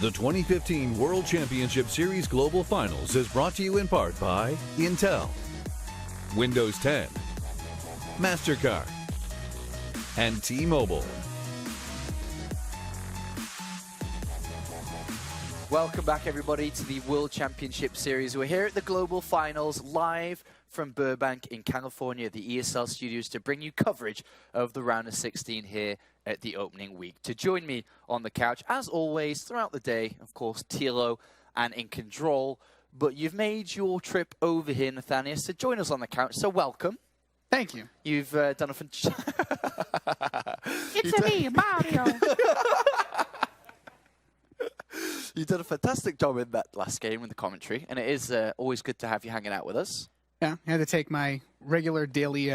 The 2015 World Championship Series Global Finals is brought to you in part by Intel, Windows 10, MasterCard, and T-Mobile. Welcome back, everybody, to the World Championship Series. We're here at the Global Finals, live from Burbank in California, the ESL studios, to bring you coverage of the round of 16 here at the opening week. To join me on the couch, as always, throughout the day, of course, Tilo and in control. But you've made your trip over here, Nathanias, to join us on the couch, so welcome. Thank you. You've done a Me, Mario. You've done a fantastic job in that last game with the commentary, and it is always good to have you hanging out with us. Yeah, I had to take my regular daily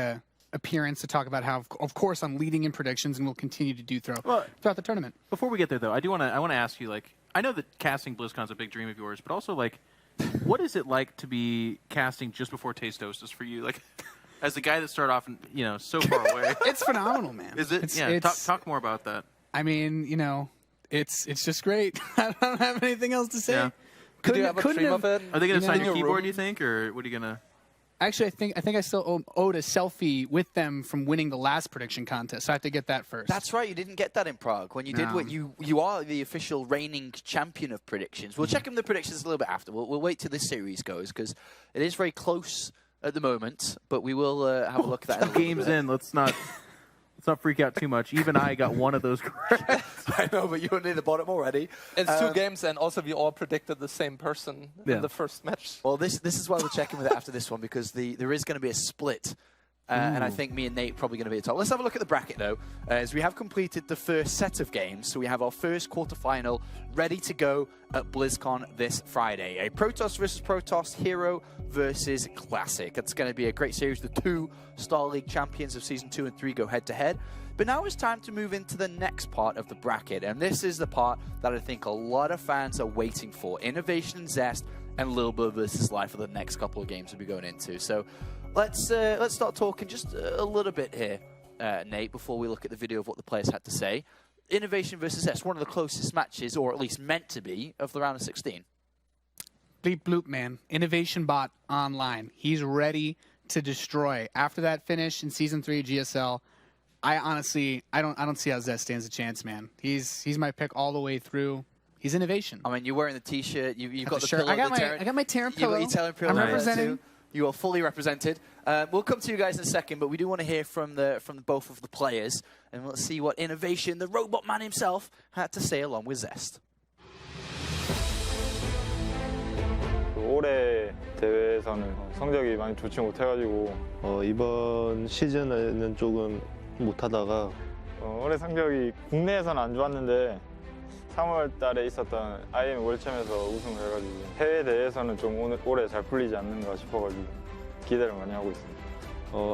appearance to talk about how, of course, I'm leading in predictions and will continue to do throughout the tournament. Before we get there, though, I want to ask you, like, I know that casting BlizzCon's a big dream of yours, but also, like, what is it like to be casting just before Taste Hostess for you? Like, as the guy that started off, so far away. It's phenomenal, man. Is it? Talk more about that. I mean, it's just great. I don't have anything else to say. Yeah. Could you have a stream of it? Are they going to sign your keyboard, do you think, or what are you going to... Actually, I think I still owed a selfie with them from winning the last prediction contest, so I have to get that first. That's right. You didn't get that in Prague. When you did what you are the official reigning champion of predictions. We'll check in the predictions a little bit after. We'll wait till this series goes, because it is very close at the moment, but we will have a look at that. Games in. Let's not freak out too much. Even I got one of those correct. I know, but you're near the bottom already. It's 2 games, and also we all predicted the same person in the first match. Well, this is why we're checking with it after this one, because there is going to be a split. And I think me and Nate are probably going to be at the top. Let's have a look at the bracket, though, as we have completed the first set of games. So we have our first quarterfinal ready to go at BlizzCon this Friday. A Protoss versus Protoss, Hero versus Classic. It's going to be a great series. The 2 Star League champions of Season 2 and 3 go head-to-head. But now it's time to move into the next part of the bracket. And this is the part that I think a lot of fans are waiting for. INnoVation and Zest and Lil Bud versus Live for the next couple of games we'll be going into. So let's start talking just a little bit here, Nate, before we look at the video of what the players had to say. INnoVation versus Zest, one of the closest matches, or at least meant to be, of the round of 16. Bleep bloop, man. INnoVation bot online. He's ready to destroy. After that finish in Season 3 GSL, I honestly don't see how Zest stands a chance, man. He's my pick all the way through. He's INnoVation. I mean, you're wearing the T-shirt. You've got the shirt. pillow. I got my Terran pillow. You got your Terran pillow. I'm representing. Too. You are fully represented. We'll come to you guys in a second, but we do want to hear from both of the players, and let's see what INnoVation, the robot man himself, had to say along with Zest. 올해 대회에서는 성적이 많이 좋지 못해가지고 이번 시즌에는 조금 못하다가 올해 성적이 국내에서는 안 좋았는데 3월 달에 있었던 IM 월챔에서 우승을 해가지고 해외 대회에서는 좀 올해 잘 풀리지 않는가 싶어가지고 기대를 많이 하고 있습니다.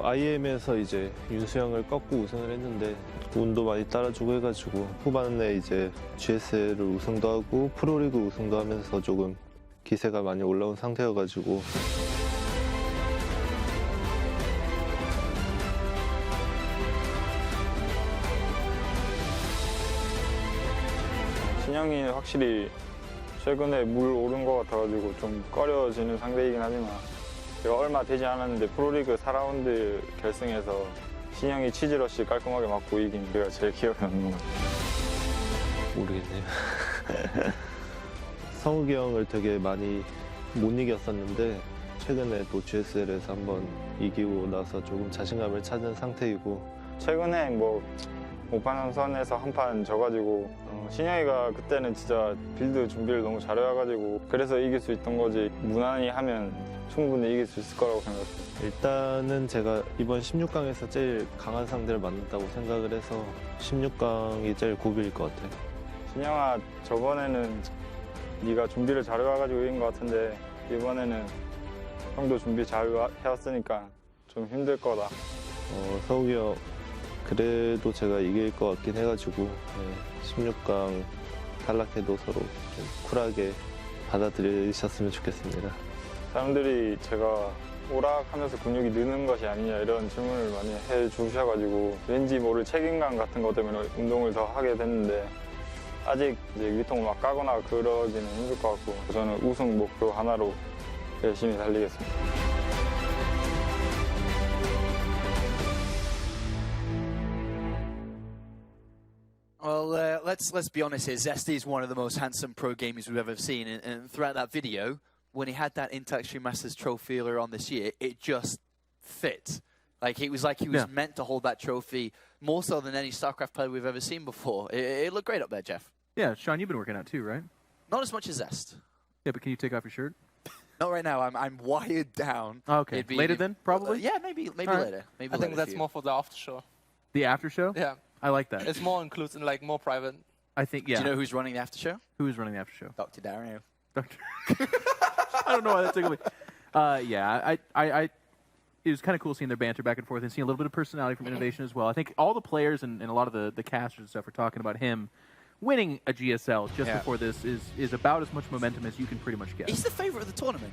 IM에서 이제 윤수영을 꺾고 우승을 했는데 운도 많이 따라주고 해가지고 후반에 이제 GS를 우승도 하고 프로리그 우승도 하면서 조금 기세가 많이 올라온 상태여가지고 신영이 확실히 최근에 물 오른 것 같아가지고 좀 꺼려지는 상대이긴 하지만 제가 얼마 되지 않았는데 프로리그 4라운드 결승에서 신영이 치즈러시 깔끔하게 맞고 이긴 게가 제일 기억에 남는 것 같아요. 모르겠네요. 성욱이 형을 되게 많이 못 이겼었는데 최근에 또 GSL에서 한번 이기고 나서 조금 자신감을 찾은 상태이고 최근에 뭐 5판 선에서 한 판 져가지고 신영이가 그때는 진짜 빌드 준비를 너무 잘해와가지고 그래서 이길 수 있던 거지 무난히 하면 충분히 이길 수 있을 거라고 생각해요. 일단은 제가 이번 16강에서 제일 강한 상대를 만났다고 생각을 해서 16강이 제일 고비일 것 같아요. 신영아, 저번에는 네가 준비를 잘해와가지고 이긴 것 같은데 이번에는 형도 준비 잘 해왔으니까 좀 힘들 거다. 서욱이 형 그래도 제가 이길 것 같긴 해가지고 16강 탈락해도 서로 좀 쿨하게 받아들이셨으면 좋겠습니다. 사람들이 제가 오락하면서 근육이 느는 것이 아니냐 이런 질문을 많이 해주셔가지고 왠지 모를 책임감 같은 것 때문에 운동을 더 하게 됐는데 아직 이제 위통을 막 까거나 그러기는 힘들 것 같고 저는 우승 목표 하나로 열심히 달리겠습니다. Well, let's be honest here. Zest is one of the most handsome pro gamers we've ever seen, and throughout that video, when he had that Intel Extreme Masters trophy earlier on this year, it just fit. Like he was meant to hold that trophy more so than any StarCraft player we've ever seen before. It looked great up there, Jeff. Yeah, Sean, you've been working out too, right? Not as much as Zest. Yeah, but can you take off your shirt? Not right now. I'm wired down. Oh, okay. Later then, probably? Yeah, maybe later. Maybe I think later that's more for the after show. The after show? Yeah. I like that. It's more inclusive, like more private. I think, yeah. Do you know who's running the after show? Who is running the after show? Dr. Dario. Doctor. I don't know why that tickled me. Yeah, it was kind of cool seeing their banter back and forth and seeing a little bit of personality from INnoVation as well. I think all the players and a lot of the casters and stuff are talking about him winning a GSL just before this is about as much momentum as you can pretty much get. He's the favorite of the tournament.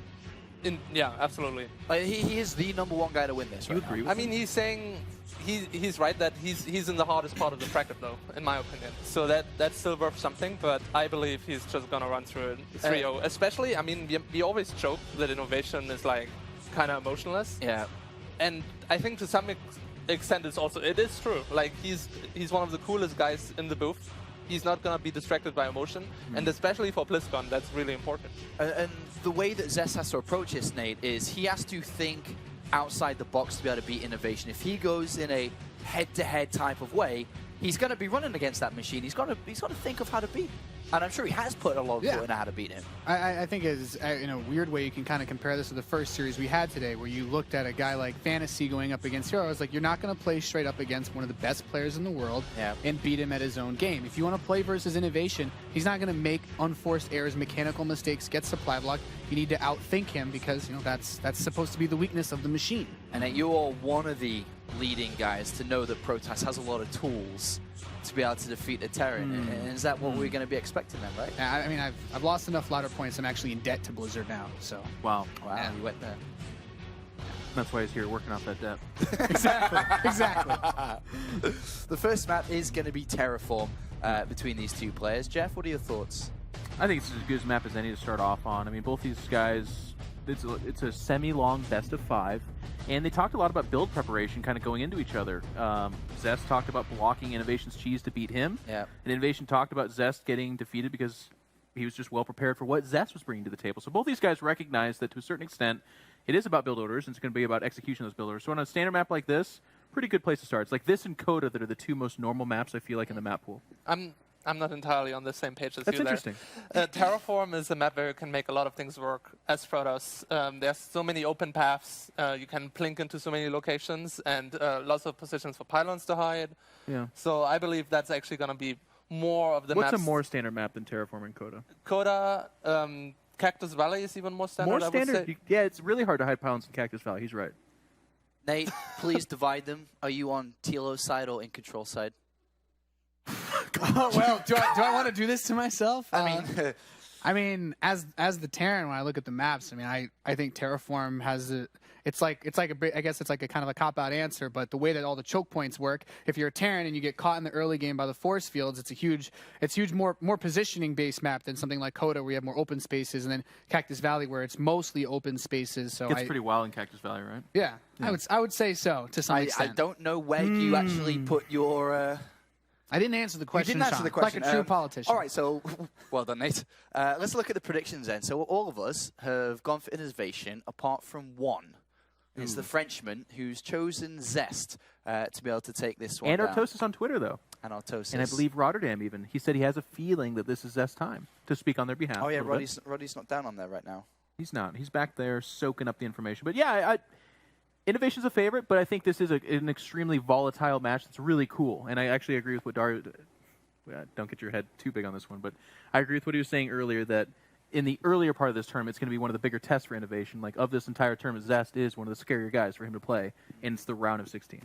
Yeah, absolutely. He is the #1 guy to win this. You right agree now. with I mean, he's saying he's right that he's in the hardest part of the bracket, though, in my opinion. So that's still worth something, but I believe he's just gonna run through it 3-0. Especially, I mean, we always joke that INnoVation is like kind of emotionless. Yeah. And I think to some extent it is true. Like he's one of the coolest guys in the booth. He's not going to be distracted by emotion, and especially for BlizzCon, that's really important. And the way that Zest has to approach this, Nate, is he has to think outside the box to be able to beat INnoVation. If he goes in a head-to-head type of way, he's going to be running against that machine. He's got to think of how to beat him. And I'm sure he has put a lot of thought into how to beat him. I think is in a weird way you can kind of compare this to the first series we had today, where you looked at a guy like Fantasy going up against Heroes. Like, you're not going to play straight up against one of the best players in the world and beat him at his own game. If you want to play versus INnoVation, he's not going to make unforced errors, mechanical mistakes, get supply block. You need to outthink him because that's supposed to be the weakness of the machine. And you're one of the leading guys to know that Protoss has a lot of tools to be able to defeat the Terran. And is that what we're going to be expecting then, right? I mean, I've lost enough ladder points. I'm actually in debt to Blizzard now. So Wow, you went there. that's why he's here working off that debt. exactly. The first map is going to be Terraform between these two players. Jeff, what are your thoughts? I think it's as good a map as any to start off on. I mean, both these guys, it's a semi-long best of 5, and they talked a lot about build preparation kind of going into each other. Zest talked about blocking INnoVation's cheese to beat him, and INnoVation talked about Zest getting defeated because he was just well prepared for what Zest was bringing to the table. So both these guys recognize that to a certain extent, it is about build orders, and it's going to be about execution of those build orders. So on a standard map like this, pretty good place to start. It's like this and Coda that are the two most normal maps, I feel like, in the map pool. I'm not entirely on the same page as That's you there. interesting. Terraform is a map where you can make a lot of things work as Protoss. There's so many open paths. You can plink into so many locations and lots of positions for pylons to hide. Yeah. So I believe that's actually going to be more of the What's maps. a more standard map than Terraform and Coda? Coda, Cactus Valley is even more standard, More I would standard? say. Yeah, it's really hard to hide pylons in Cactus Valley. He's right. Nate, please divide them. Are you on Tilo's side or in control side? Oh, well, do I want to do this to myself? I mean, as the Terran, when I look at the maps, I mean, I think Terraform has a. It's like I guess it's like a kind of a cop-out answer, but the way that all the choke points work, if you're a Terran and you get caught in the early game by the force fields, it's huge more positioning based map than something like Coda where you have more open spaces, and then Cactus Valley where it's mostly open spaces. So It's pretty wild in Cactus Valley, right? Yeah, I would say so to some extent. I don't know where you actually put your. I didn't answer the question. You didn't answer the question. Like a true politician. All right, so well done, Nate. Let's look at the predictions then. So all of us have gone for INnoVation, apart from one. It's the Frenchman who's chosen Zest to be able to take this one And down. Artosis on Twitter, though. And Artosis. And I believe Rotterdam even. He said he has a feeling that this is Zest's time to speak on their behalf. Oh, yeah, Roddy's not down on there right now. He's not. He's back there soaking up the information. But yeah, INnoVation's a favorite, but I think this is an extremely volatile match that's really cool. And I actually agree with what Dario... Don't get your head too big on this one, but I agree with what he was saying earlier that in the earlier part of this tournament, it's going to be one of the bigger tests for INnoVation. Like, of this entire tournament, Zest is one of the scarier guys for him to play, and it's the round of 16.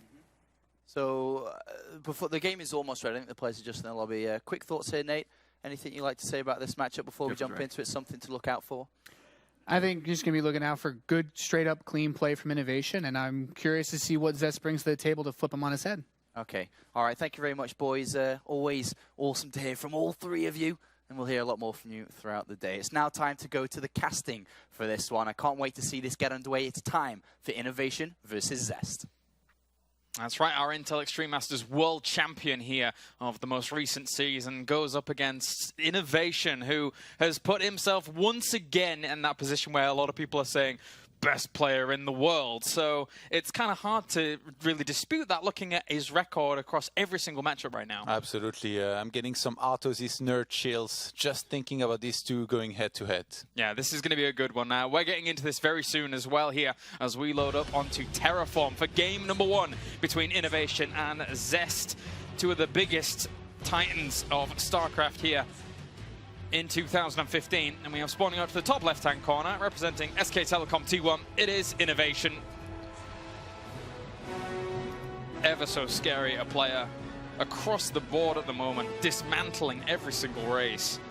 So before the game is almost ready, I think the players are just in the lobby. Quick thoughts here, Nate? Anything you'd like to say about this matchup before we jump into it? Something to look out for? I think you're just going to be looking out for good, straight-up, clean play from INnoVation, and I'm curious to see what Zest brings to the table to flip him on his head. Okay. All right. Thank you very much, boys. Always awesome to hear from all three of you. And we'll hear a lot more from you throughout the day. It's now time to go to the casting for this one. I can't wait to see this get underway. It's time for INnoVation versus Zest. That's right, our Intel Extreme Masters world champion here of the most recent season goes up against INnoVation, who has put himself once again in that position where a lot of people are saying, best player in the world. So it's kind of hard to really dispute that looking at his record across every single matchup right now. Absolutely. I'm getting some Artosis nerd chills just thinking about these two going head to head. Yeah, this is going to be a good one. Now, we're getting into this very soon as well here as we load up onto Terraform for game number 1 between INnoVation and Zest, two of the biggest titans of StarCraft here in 2015, and we have spawning out to the top left-hand corner, representing SK Telecom T1. It is INnoVation. Ever so scary a player across the board at the moment, dismantling every single race.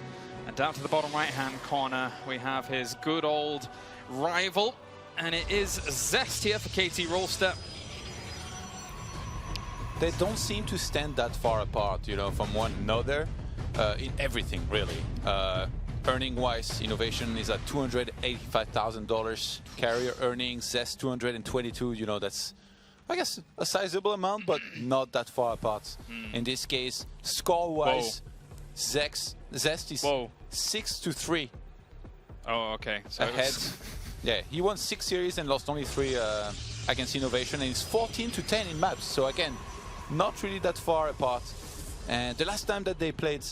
And down to the bottom right-hand corner, we have his good old rival, and it is Zest here for KT Rolster. They don't seem to stand that far apart, you know, from one another. In everything, really. Earning-wise, INnoVation is at $285,000 carrier earnings. Zest 222. You know, that's, I guess, a sizable amount, but not that far apart. In this case, score-wise, Zest is 6-3 Oh, okay. So ahead. Yeah, he won 6 series and lost only 3 against INnoVation, and it's 14-10 in maps. So again, not really that far apart. And the last time that they played,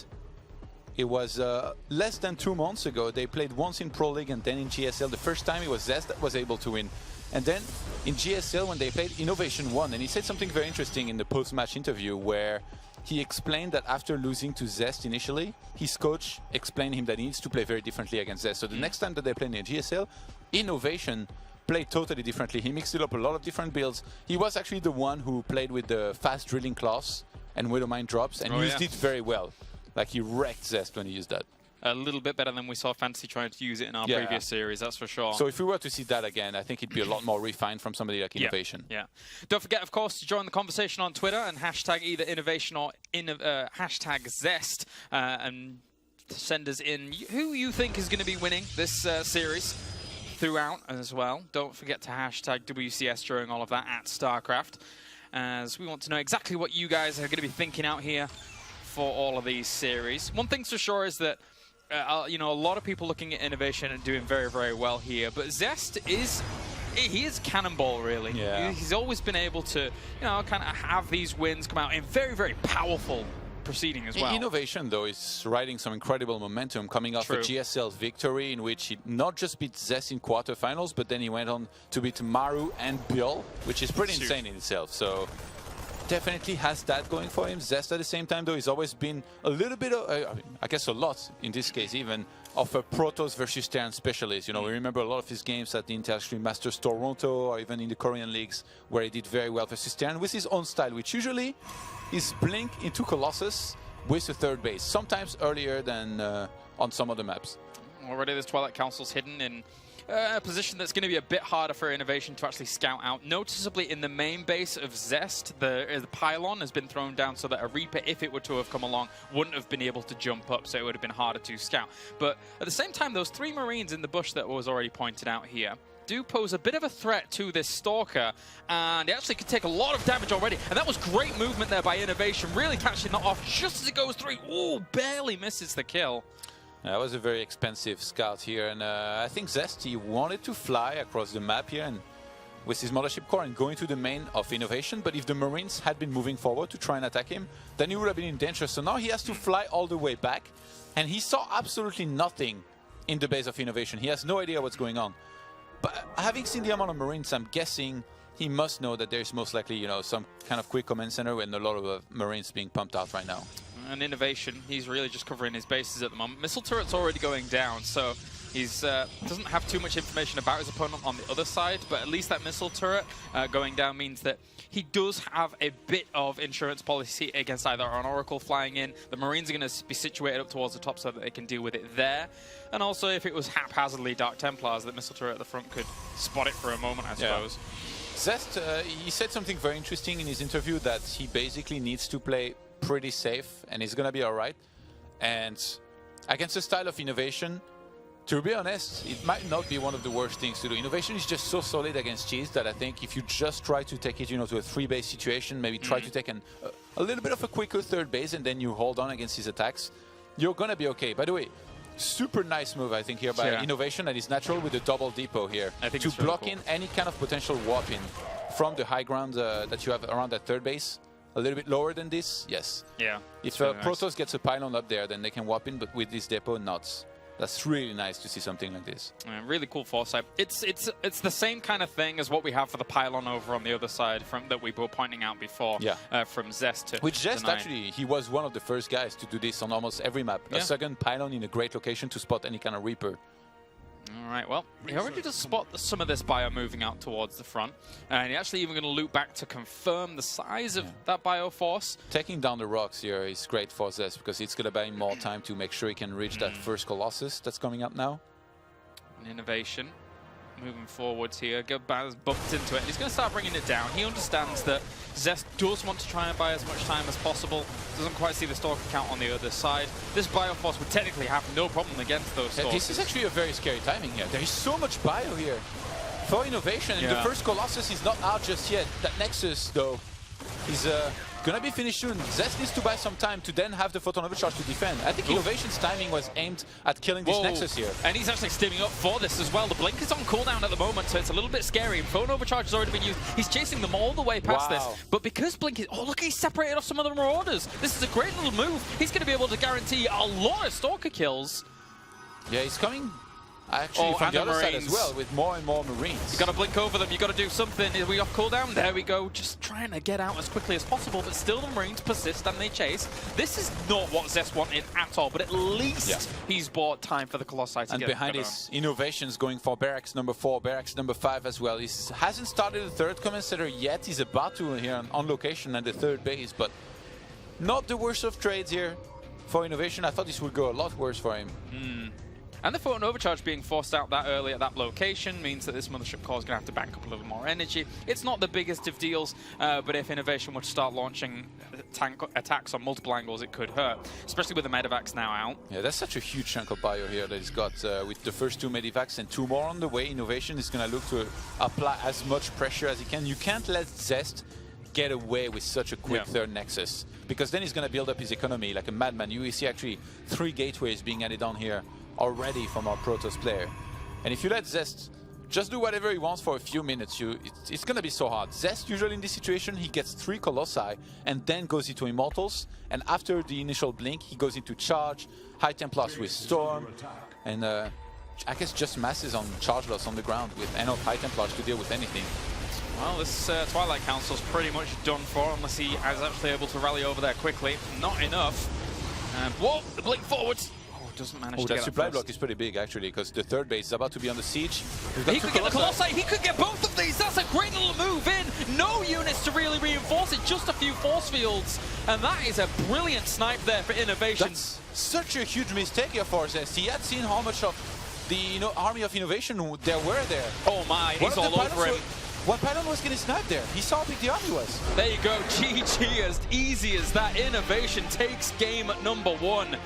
it was less than 2 months ago. They played once in Pro League and then in GSL. The first time it was Zest that was able to win. And then in GSL, when they played, INnoVation won. And he said something very interesting in the post-match interview where he explained that after losing to Zest initially, his coach explained him that he needs to play very differently against Zest. So the next time that they played in GSL, INnoVation played totally differently. He mixed it up a lot of different builds. He was actually the one who played with the fast drilling class and Widowmine drops and used it very well. Like, he wrecked Zest when he used that. A little bit better than we saw Fantasy trying to use it in our previous series, that's for sure. So if we were to see that again, I think it'd be a lot more refined from somebody like INnoVation. Yeah. Don't forget, of course, to join the conversation on Twitter and hashtag either INnoVation or hashtag Zest, and send us in who you think is going to be winning this series throughout as well. Don't forget to hashtag WCS during all of that at StarCraft, as we want to know exactly what you guys are going to be thinking out here for all of these series. One thing's for sure is that you know, a lot of people looking at INnoVation and doing very, very well here, but Zest is cannonball, really. Yeah. He's always been able to, you know, kind of have these wins come out in very, very powerful proceeding as well. INnoVation, though, is riding some incredible momentum, coming off a GSL victory in which he not just beat Zest in quarterfinals, but then he went on to beat Maru and Bill, which is pretty insane in itself. So definitely has that going for him. Zest at the same time, though, he's always been a little bit of, I guess a lot in this case even, of a Protoss versus Terran specialist. You know, we remember a lot of his games at the Intel Extreme Masters Toronto or even in the Korean leagues where he did very well versus Terran with his own style, which usually is Blink into Colossus with a third base, sometimes earlier than on some other maps. Already this Twilight Council's hidden in a position that's going to be a bit harder for INnoVation to actually scout out. Noticeably, in the main base of Zest, the pylon has been thrown down so that a Reaper, if it were to have come along, wouldn't have been able to jump up, so it would have been harder to scout. But at the same time, those 3 Marines in the bush that was already pointed out here do pose a bit of a threat to this Stalker, and it actually could take a lot of damage already. And that was great movement there by INnoVation, really catching that off just as it goes through. Ooh, barely misses the kill. That was a very expensive scout here, and I think Zest, he wanted to fly across the map here and with his Mothership Core and going to the main of INnoVation, but if the Marines had been moving forward to try and attack him, then he would have been in danger. So now he has to fly all the way back, and he saw absolutely nothing in the base of INnoVation. He has no idea what's going on. But having seen the amount of Marines, I'm guessing he must know that there's most likely, you know, some kind of quick command center and a lot of Marines being pumped out right now. And INnoVation, he's really just covering his bases at the moment. Missile turret's already going down, so he's doesn't have too much information about his opponent on the other side, but at least that missile turret going down means that he does have a bit of insurance policy against either an Oracle flying in. The Marines are going to be situated up towards the top so that they can deal with it there. And also, if it was haphazardly Dark Templars, the missile turret at the front could spot it for a moment, I suppose. Zest, he said something very interesting in his interview, that he basically needs to play pretty safe and he's going to be all right. And against the style of INnoVation, to be honest, it might not be one of the worst things to do. INnoVation is just so solid against cheese that I think if you just try to take it, to a 3-base situation, maybe try to take a little bit of a quicker third base and then you hold on against his attacks, you're going to be okay. By the way, super nice move, I think, here by INnoVation, that is natural with the double depot here. I think to it's really block cool. in any kind of potential warp in from the high ground that you have around that third base. A little bit lower than this, yes. Yeah. If really nice. Protoss gets a pylon up there, then they can warp in, but with this depot, not. That's really nice to see something like this. Really cool foresight. It's the same kind of thing as what we have for the pylon over on the other side that we were pointing out before. Yeah. From Zest to Which Zest, to Nine. actually, he was one of the first guys to do this on almost every map. Yeah. A second pylon in a great location to spot any kind of Reaper. All right, well, he already does spot some of this bio moving out towards the front. And he actually even going to loop back to confirm the size of that bio force. Taking down the rocks here is great for Zest because it's going to buy him more time to make sure he can reach that first Colossus that's coming up now. An INnoVation moving forwards here. Gabaz bumped into it. He's going to start bringing it down. He understands that Zest does want to try and buy as much time as possible. Doesn't quite see the Stalker count on the other side. This Bioforce would technically have no problem against those Stalkers. This is actually a very scary timing here. There is so much bio here for INnoVation. And the first Colossus is not out just yet. That Nexus, though, is going to be finished soon. Zest needs to buy some time to then have the Photon Overcharge to defend. I think INnoVation's timing was aimed at killing this Nexus here. And he's actually steaming up for this as well. The Blink is on cooldown at the moment, so it's a little bit scary. Photon Overcharge has already been used. He's chasing them all the way past this. But because Blink is... Oh, look, he's separated off some of the Marauders. This is a great little move. He's going to be able to guarantee a lot of Stalker kills. Yeah, he's coming... Actually, from the other side as well, with more and more Marines. You got to blink over them. You got to do something. Are we off cooldown? There we go. Just trying to get out as quickly as possible, but still the Marines persist and they chase. This is not what Zest wanted at all, but at least he's bought time for the Colossi to and get behind his INnoVations going for Barracks number 4, Barracks number 5 as well. He hasn't started the third command center yet. He's about to here on location at the third base, but not the worst of trades here for INnoVation. I thought this would go a lot worse for him. And the Photon Overcharge being forced out that early at that location means that this Mothership core is going to have to bank up a little more energy. It's not the biggest of deals, but if INnoVation were to start launching tank attacks on multiple angles, it could hurt, especially with the Medivacs now out. Yeah, that's such a huge chunk of bio here that he's got with the first 2 Medivacs and 2 more on the way. INnoVation is going to look to apply as much pressure as he can. You can't let Zest get away with such a quick third Nexus, because then he's going to build up his economy like a madman. You see actually 3 gateways being added on here already from our Protoss player. And if you let Zest just do whatever he wants for a few minutes, it's going to be so hard. Zest, usually in this situation, he gets 3 Colossi and then goes into Immortals. And after the initial blink, he goes into Charge, High Templars with Storm, and I guess just masses on Charge Loss on the ground with enough High Templars to deal with anything. Well, this Twilight Council's pretty much done for, unless he is actually able to rally over there quickly. Not enough. Whoa, the blink forwards. Doesn't manage to that get supply up block is pretty big actually, because the third base is about to be on the siege. He could get the Colossi, he could get both of these. That's a great little move in. No units to really reinforce it, just a few force fields. And that is a brilliant snipe there for INnoVation. That's such a huge mistake here for Zest. He had seen how much of the army of INnoVation there were there. Oh my, he's all over him. One pylon was getting sniped there. He saw how big the army was. There you go, GG, as easy as that. INnoVation takes game number 1.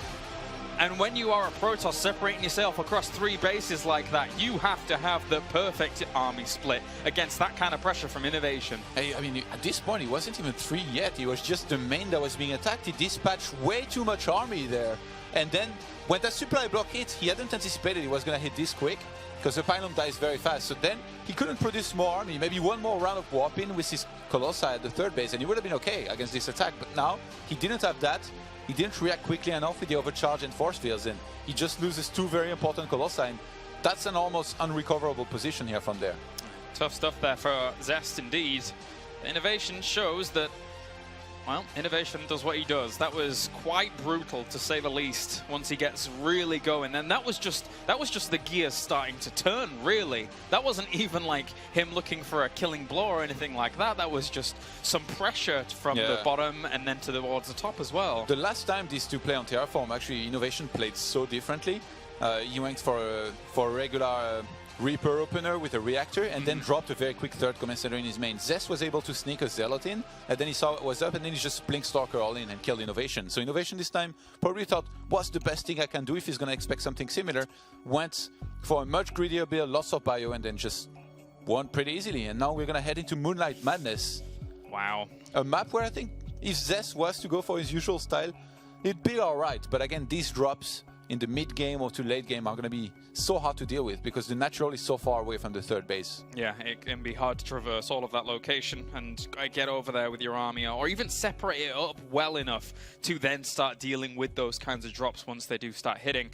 And when you are a Protoss separating yourself across 3 bases like that, you have to have the perfect army split against that kind of pressure from INnoVation. Hey, I mean, at this point, he wasn't even 3 yet. He was just the main that was being attacked. He dispatched way too much army there. And then when that supply block hit, he hadn't anticipated it was going to hit this quick, because the pylon dies very fast. So then he couldn't produce more army. Maybe one more round of warp in with his Colossi at the third base, and he would have been okay against this attack. But now he didn't have that. He didn't react quickly enough with the overcharge and force fields, and he just loses 2 very important Colossi. And that's an almost unrecoverable position here from there. Tough stuff there for Zest indeed. INnoVation shows that, well, INnoVation does what he does. That was quite brutal, to say the least, once he gets really going. And that was just the gears starting to turn, really. That wasn't even like him looking for a killing blow or anything like that. That was just some pressure from the bottom and then towards the top as well. The last time these two play on Terraform, actually INnoVation played so differently. He went for a regular Reaper opener with a reactor, and then dropped a very quick third command center in his main. Zest was able to sneak a Zealot in, and then he saw what was up, and then he just Blink Stalker all in and killed INnoVation. So INnoVation this time probably thought, what's the best thing I can do if he's going to expect something similar? Went for a much greedier build, lots of bio, and then just won pretty easily. And now we're going to head into Moonlight Madness. Wow. A map where I think if Zest was to go for his usual style, it'd be alright. But again, these drops in the mid game or to late game are going to be so hard to deal with because the natural is so far away from the third base. Yeah, it can be hard to traverse all of that location and get over there with your army, or even separate it up well enough to then start dealing with those kinds of drops once they do start hitting.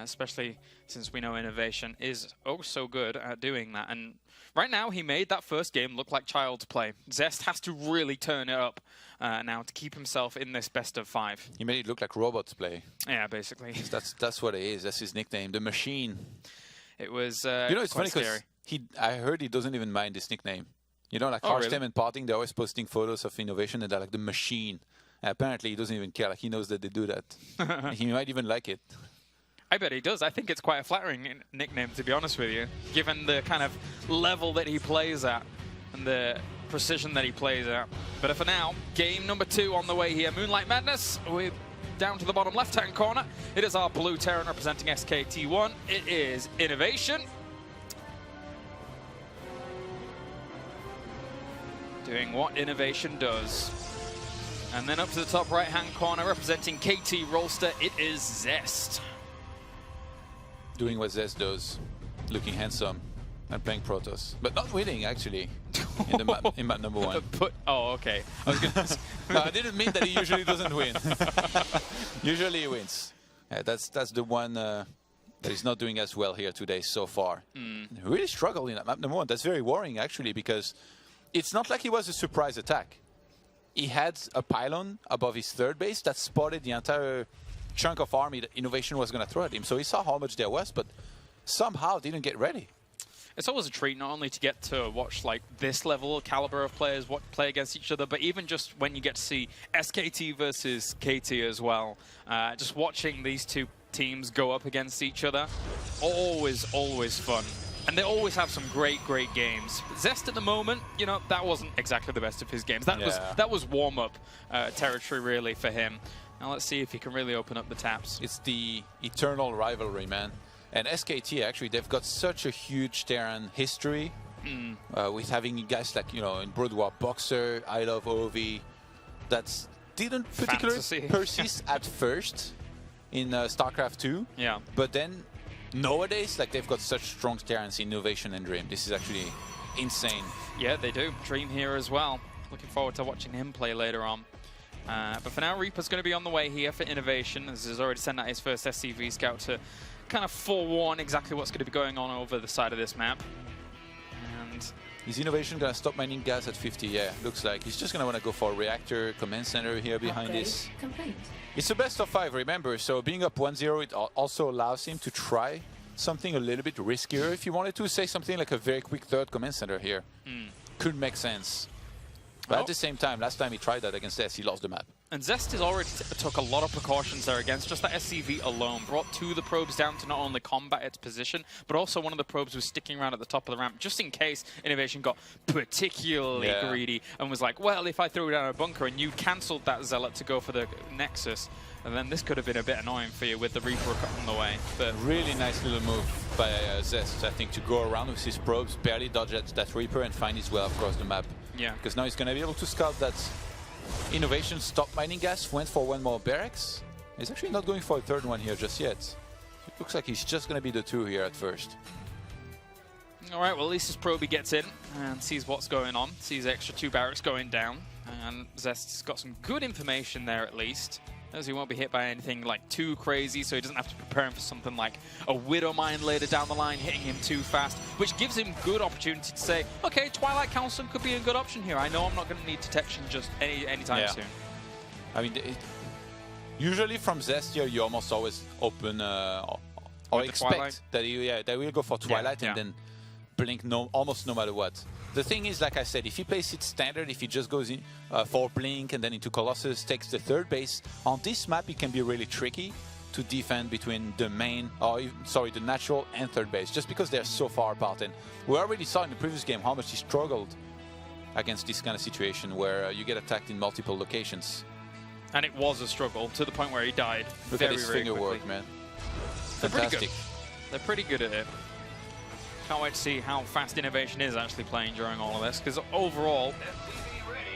Especially since we know INnoVation is oh so good at doing that. And right now, he made that first game look like child's play. Zest has to really turn it up now to keep himself in this best of 5. He made it look like robots play. Yeah, basically. That's what it is. That's his nickname, the Machine. It was you know, it's funny scary. because I heard he doesn't even mind this nickname. You know, like Oh, Harstem really? and Parting, they're always posting photos of INnoVation and they're like the Machine. Apparently, he doesn't even care. Like he knows that they do that. He might even like it. I bet he does. I think it's quite a flattering nickname, to be honest with you, given the kind of level that he plays at and the precision that he plays at. But for now, game number 2 on the way here. Moonlight Madness. We're down to the bottom left-hand corner. It is our blue Terran representing SKT1. It is INnoVation. Doing what INnoVation does. And then up to the top right-hand corner, representing KT Rolster, it is Zest. Doing what Zest does, looking handsome and playing Protoss, but not winning actually in the map, in map number 1. Oh, okay. I was gonna No, I didn't mean that he usually doesn't win. Usually he wins. Yeah, that's the one that he's not doing as well here today so far. Really struggled in that map number 1. That's very worrying actually because it's not like it was a surprise attack. He had a pylon above his third base that spotted the entire chunk of army that INnoVation was going to throw at him. So he saw how much there was, but somehow didn't get ready. It's always a treat not only to get to watch like this level caliber of players play against each other, but even just when you get to see SKT versus KT as well. Just watching these two teams go up against each other, always fun. And they always have some great games. Zest at the moment, you know, that wasn't exactly the best of his games. That was warm-up territory really for him. Now let's see if he can really open up the taps. It's the eternal rivalry, man. And SKT, actually, they've got such a huge Terran history with having guys like, you know, in Brood War Boxer, I Love OV, that didn't particularly persist at first in StarCraft 2. Yeah. But then nowadays, like, they've got such strong Terrans in INnoVation and Dream. This is actually insane. Yeah, they do. Dream here as well. Looking forward to watching him play later on. But for now, Reaper's going to be on the way here for INnoVation, as he's already sent out his first SCV scout to kind of forewarn exactly what's going to be going on over the side of this map. And is INnoVation going to stop mining gas at 50? Yeah, looks like. He's just going to want to go for a reactor, command center here behind this. It's a best of 5, remember, so being up 1-0, it also allows him to try something a little bit riskier. If you wanted to say something like a very quick third command center here, could make sense. But at the same time, last time he tried that against Zest, he lost the map. And Zest has already took a lot of precautions there against just that SCV alone. Brought 2 of the probes down to not only combat its position, but also one of the probes was sticking around at the top of the ramp, just in case INnoVation got particularly greedy and was like, well, if I threw down a bunker and you cancelled that Zealot to go for the Nexus, and then this could have been a bit annoying for you with the Reaper on the way. But really nice little move by Zest, I think, to go around with his probes, barely dodge that Reaper and find his way across the map. Yeah. Because now he's going to be able to scout that INnoVation stopped mining gas, went for 1 more barracks. He's actually not going for a third one here just yet. It looks like he's just going to be the 2 here at first. All right, well, at least his probie gets in and sees what's going on, sees the extra 2 barracks going down. And Zest's got some good information there at least, as he won't be hit by anything like too crazy, so he doesn't have to prepare him for something like a Widow Mine later down the line, hitting him too fast, which gives him good opportunity to say, okay, Twilight Council could be a good option here. I know I'm not going to need detection just anytime soon. I mean, usually from Zest here, you almost always open or expect that they will go for Twilight and then blink almost no matter what. The thing is, like I said, if he plays it standard, if he just goes in for blink and then into Colossus, takes the third base, on this map it can be really tricky to defend between the main, or sorry, the natural and third base, just because they're so far apart. And we already saw in the previous game how much he struggled against this kind of situation where you get attacked in multiple locations. And it was a struggle to the point where he died. Look at his finger work, man. Fantastic. They're pretty good at it. Can't wait to see how fast INnoVation is actually playing during all of this, because overall,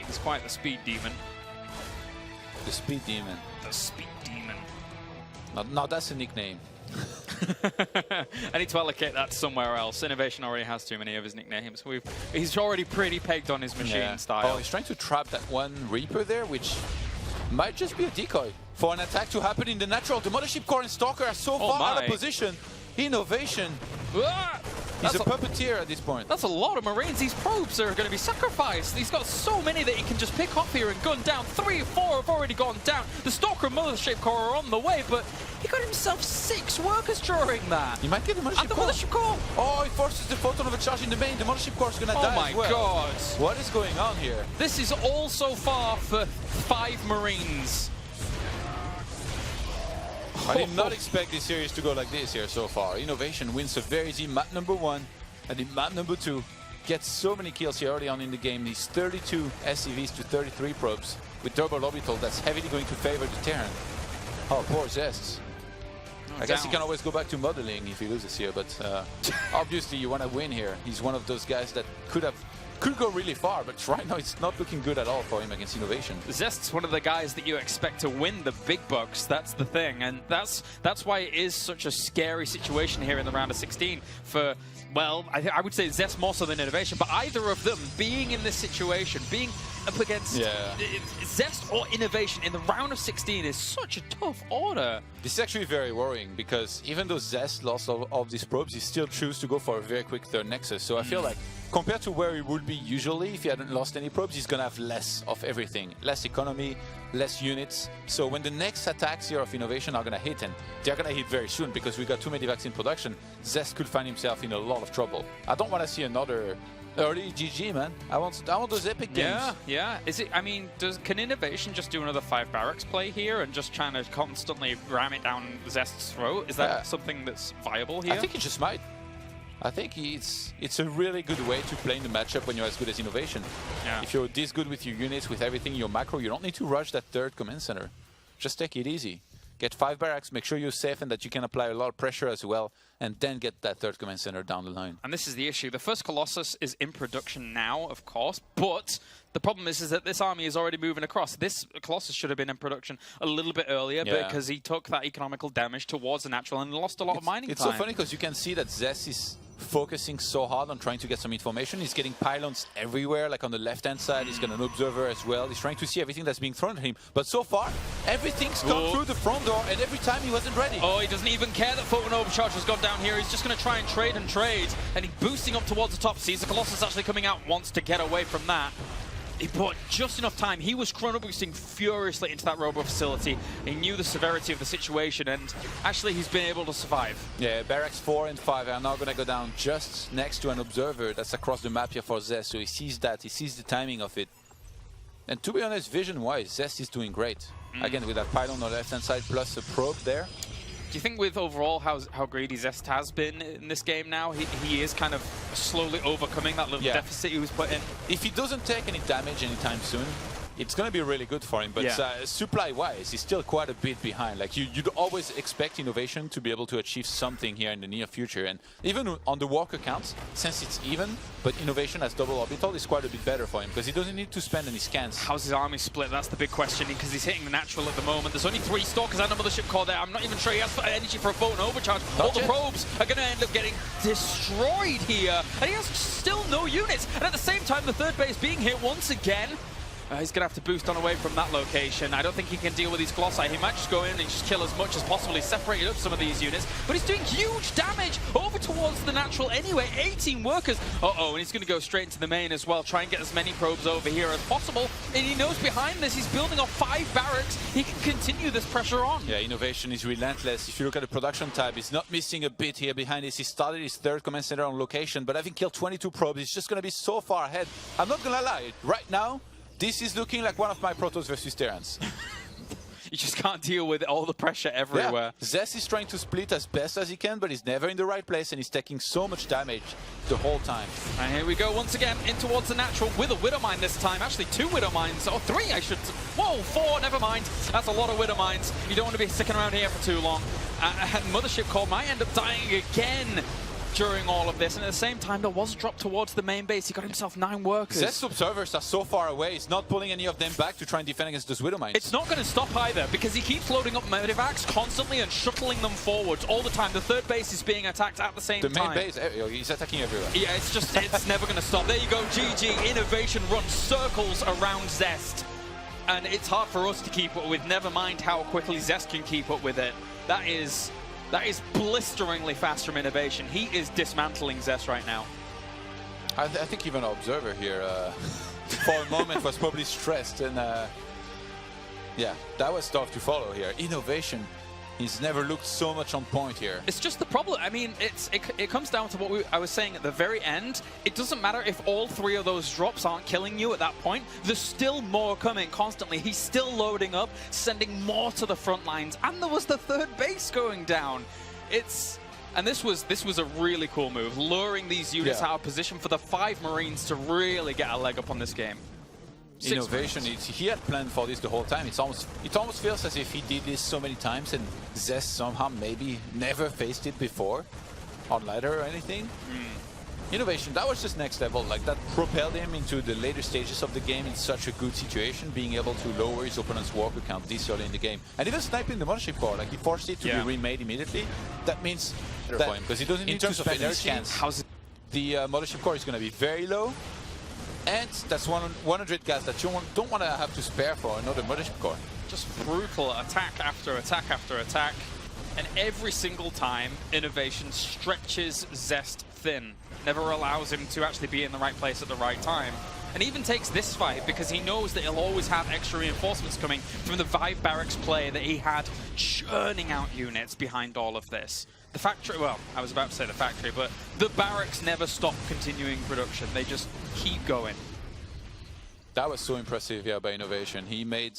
it's quite the speed demon. The speed demon. The speed demon. Now that's a nickname. I need to allocate that somewhere else. INnoVation already has too many of his nicknames. He's already pretty pegged on his machine style. Oh, he's trying to trap that one Reaper there, which might just be a decoy for an attack to happen in the natural. The Mothership Core and Stalker are so far out of position. INnoVation. He's a puppeteer at this point. That's a lot of Marines. These probes are going to be sacrificed. He's got so many that he can just pick off here and gun down. 3 or 4 have already gone down. The Stalker and Mothership Core are on the way, but he got himself 6 workers during that. He might get the Mothership Core. Mothership Core. Oh, he forces the photon of a charge in the main. The Mothership Core is going to die as well. Oh my god. What is going on here? This is all so far for 5 Marines. I did not expect this series to go like this here so far. INnoVation wins a very easy map number 1, and in map number 2 gets so many kills here early on in the game. These 32 SCVs to 33 probes with double orbital. That's heavily going to favor the Terran. Oh, poor Zest. I guess he can always go back to modeling if he loses here, but obviously you want to win here. He's one of those guys that could go really far, but right now it's not looking good at all for him against INnoVation. Zest's one of the guys that you expect to win the big bucks. That's the thing, and that's why it is such a scary situation here in the round of 16 for, well, I would say Zest more so than INnoVation, but either of them being in this situation, being up against Zest or INnoVation in the round of 16 is such a tough order. This is actually very worrying because even though Zest lost all of these probes, he still chose to go for a very quick third Nexus. So I feel like compared to where he would be usually if he hadn't lost any probes, he's gonna have less of everything. Less economy, less units. So when the next attacks here of INnoVation are gonna hit, and they're gonna hit very soon because we got too many vaccine production, Zest could find himself in a lot of trouble. I don't want to see another early GG, man. I want those epic games. Yeah. Is it? I mean, can INnoVation just do another 5 barracks play here and just trying to constantly ram it down Zest's throat? Is that something that's viable here? I think it just might. I think it's a really good way to play in the matchup when you're as good as INnoVation. Yeah. If you're this good with your units, with everything, your macro, you don't need to rush that third command center. Just take it easy. Get 5 barracks, make sure you're safe and that you can apply a lot of pressure as well, and then get that third command center down the line. And this is the issue. The first Colossus is in production now, of course, but the problem is that this army is already moving across. This Colossus should have been in production a little bit earlier because he took that economical damage towards the natural and lost a lot of mining time. It's so funny because you can see that Zest is focusing so hard on trying to get some information. He's getting pylons everywhere, like on the left-hand side. He's got an observer as well. He's trying to see everything that's being thrown at him. But so far, everything's come through the front door, and every time he wasn't ready. Oh, he doesn't even care that Photon Overcharge has gone down here. He's just going to try and trade, and he's boosting up towards the top. Sees the Colossus actually coming out, wants to get away from that. He bought just enough time. He was chrono boosting furiously into that robo facility. He knew the severity of the situation, and actually he's been able to survive. Yeah, barracks 4 and 5 are now going to go down just next to an observer that's across the map here for Zest. So he sees that, he sees the timing of it. And to be honest, vision-wise, Zest is doing great. Again, with that pylon on the left-hand side plus a probe there. Do you think with overall how greedy Zest has been in this game now, he is kind of slowly overcoming that little deficit he was put in? If he doesn't take any damage anytime soon, it's going to be really good for him. But supply-wise, he's still quite a bit behind. Like you'd always expect INnoVation to be able to achieve something here in the near future. And even on the walker counts, since it's even, but INnoVation has double orbital, is quite a bit better for him because he doesn't need to spend any scans. How's his army split? That's the big question because he's hitting the natural at the moment. There's only 3 Stalkers and a Mothership Core there. I'm not even sure he has energy for a Photon Overcharge. All the probes are going to end up getting destroyed here. And he has still no units. And at the same time, the third base being hit once again. He's going to have to boost on away from that location. I don't think he can deal with these Colossi. He might just go in and just kill as much as possible. He's separated up some of these units, but he's doing huge damage over towards the natural anyway. 18 workers. And he's going to go straight into the main as well. Try and get as many probes over here as possible. And he knows behind this, he's building up 5 barracks. He can continue this pressure on. Yeah, INnoVation is relentless. If you look at the production type, he's not missing a bit here behind this. He started his third command center on location, but having killed 22 probes, he's just going to be so far ahead. I'm not going to lie. Right now, this is looking like one of my Protoss versus Terrans. You just can't deal with all the pressure everywhere. Yeah. Zest is trying to split as best as he can, but he's never in the right place, and he's taking so much damage the whole time. And here we go once again in towards the natural with a Widowmine this time. Actually, 2 Widowmines, or 3 I should. Whoa, 4, never mind. That's a lot of Widowmines. You don't want to be sticking around here for too long. And Mothership Core might end up dying again during all of this, and at the same time there was a drop towards the main base. He got himself 9 workers. Zest observers are so far away, he's not pulling any of them back to try and defend against those Widowmines. It's not going to stop either, because he keeps loading up Medivacs constantly and shuttling them forwards all the time. The third base is being attacked at the same time. The main base, he's attacking everywhere. Yeah, it's never going to stop. There you go, GG. INnoVation runs circles around Zest, and it's hard for us to keep up with, never mind how quickly Zest can keep up with it. That is blisteringly fast from INnoVation. He is dismantling Zest right now. I think even an observer here, for a moment, was probably stressed. And yeah, that was tough to follow here. INnoVation, he's never looked so much on point here. It's just the problem. I mean, it comes down to what I was saying at the very end. It doesn't matter if all 3 of those drops aren't killing you at that point. There's still more coming constantly. He's still loading up, sending more to the front lines, and there was the third base going down. And this was a really cool move, luring these units out of position for the 5 Marines to really get a leg up on this game. INnoVation, he had planned for this the whole time. It almost feels as if he did this so many times, and Zest somehow maybe never faced it before on ladder or anything. INnoVation, that was just next level. Like, that propelled him into the later stages of the game in such a good situation, being able to lower his opponent's walker count this early in the game. And even sniping the Mothership Core, like, he forced it to be remade immediately. That means that because he doesn't need to spend any scans. The Mothership Core is going to be very low. And that's 100 gas that you don't want to have to spare for another Mothership Core. Just brutal attack after attack after attack. And every single time, INnoVation stretches Zest thin. Never allows him to actually be in the right place at the right time. And even takes this fight because he knows that he'll always have extra reinforcements coming from the Vive Barracks play that he had churning out units behind all of this. The factory, well, I was about to say the factory, but the barracks never stop continuing production. They just keep going. That was so impressive, yeah, by INnoVation. He made